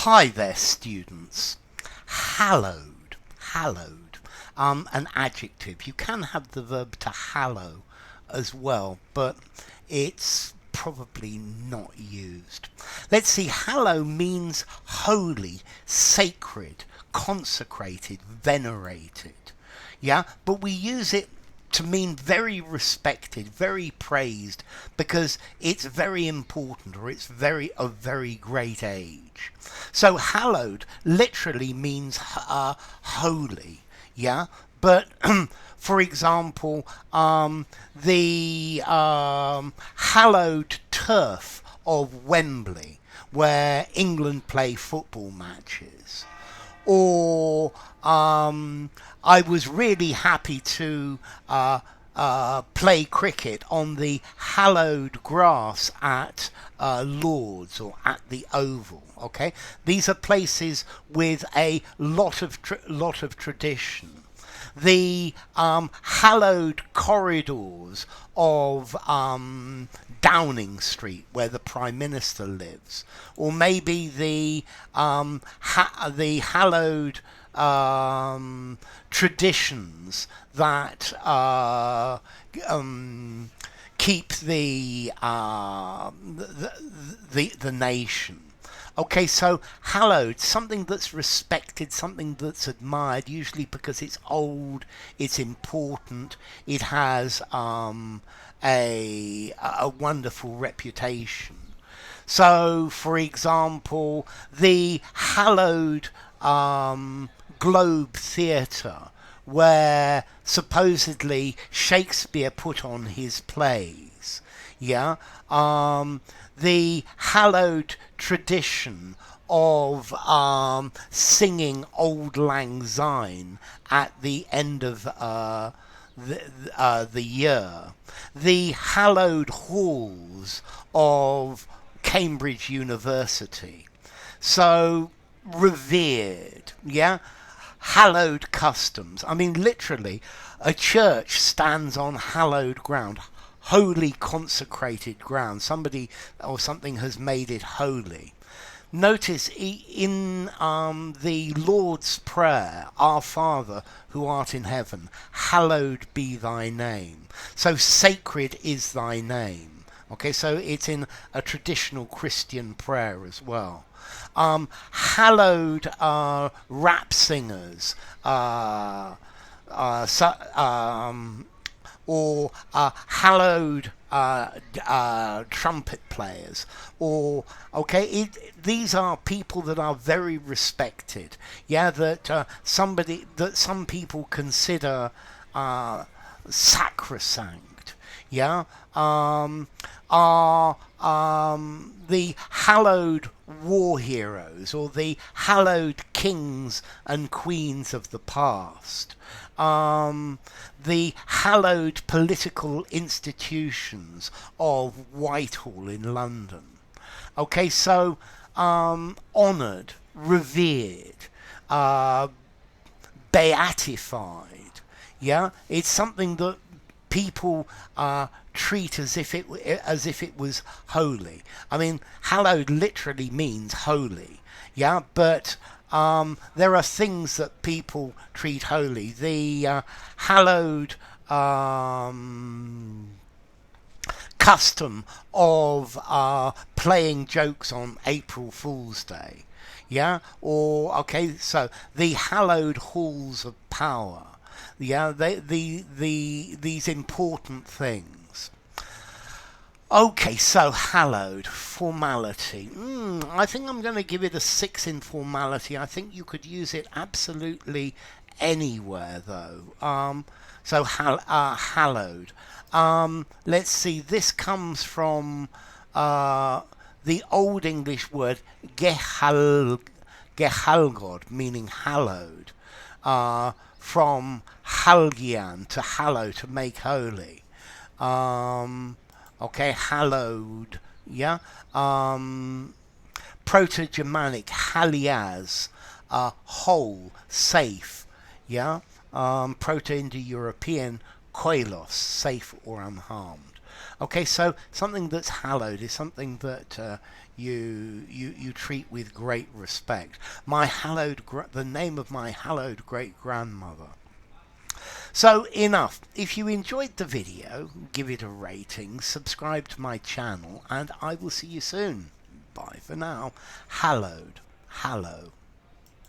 Hi there, students. Hallowed. Hallowed. An adjective. You can have the verb to hallow as well, but it's probably not used. Let's see. Hallow means holy, sacred, consecrated, venerated. Yeah, but we use it to mean very respected, very praised, because it's very important, or it's of very great age. So hallowed literally means holy, yeah. But for example, the hallowed turf of Wembley, where England play football matches, or I was really happy to play cricket on the hallowed grass at Lord's or at the Oval. Okay, these are places with a lot of tradition. The hallowed corridors of Downing Street, where the Prime Minister lives, or maybe the hallowed traditions that keep the nation. Okay, so hallowed, something that's respected, something that's admired, usually because it's old, it's important, it has a wonderful reputation. So, for example, the hallowed Globe Theatre, where supposedly Shakespeare put on his plays, yeah, the hallowed tradition of singing Auld Lang Syne at the end of the year, the hallowed halls of Cambridge University. So revered, yeah, hallowed customs. I mean, literally, a church stands on hallowed ground, holy consecrated ground. Somebody or something has made it holy. Notice in the Lord's Prayer, Our Father who art in heaven, hallowed be thy name. So sacred is thy name. Okay, so it's in a traditional Christian prayer as well. Hallowed rap singers, or hallowed trumpet players, or these are people that are very respected. Yeah, that some people consider sacrosanct. Yeah, are the hallowed war heroes, or the hallowed kings and queens of the past, the hallowed political institutions of Whitehall in London. Okay, so honoured, revered, beatified. Yeah, it's something that people treat as if it was holy. I mean, hallowed literally means holy. Yeah, but there are things that people treat holy. The hallowed custom of playing jokes on April Fool's Day. Yeah, or so the hallowed halls of power. Yeah, these important things. Okay, so hallowed, formality. I think I'm going to give it a 6 in formality. I think you could use it absolutely anywhere, though. So hallowed. Let's see, this comes from the Old English word gehalgod, meaning hallowed. From halgian, to hallow, to make holy. Hallowed, yeah. Proto-Germanic haliaz, whole, safe, yeah. Proto-Indo-European koilos, safe or unharmed. Okay, so something that's hallowed is something that you treat with great respect. The name of my hallowed great grandmother. So enough. If you enjoyed the video, give it a rating, subscribe to my channel, and I will see you soon. Bye for now. Hallowed. Hallow.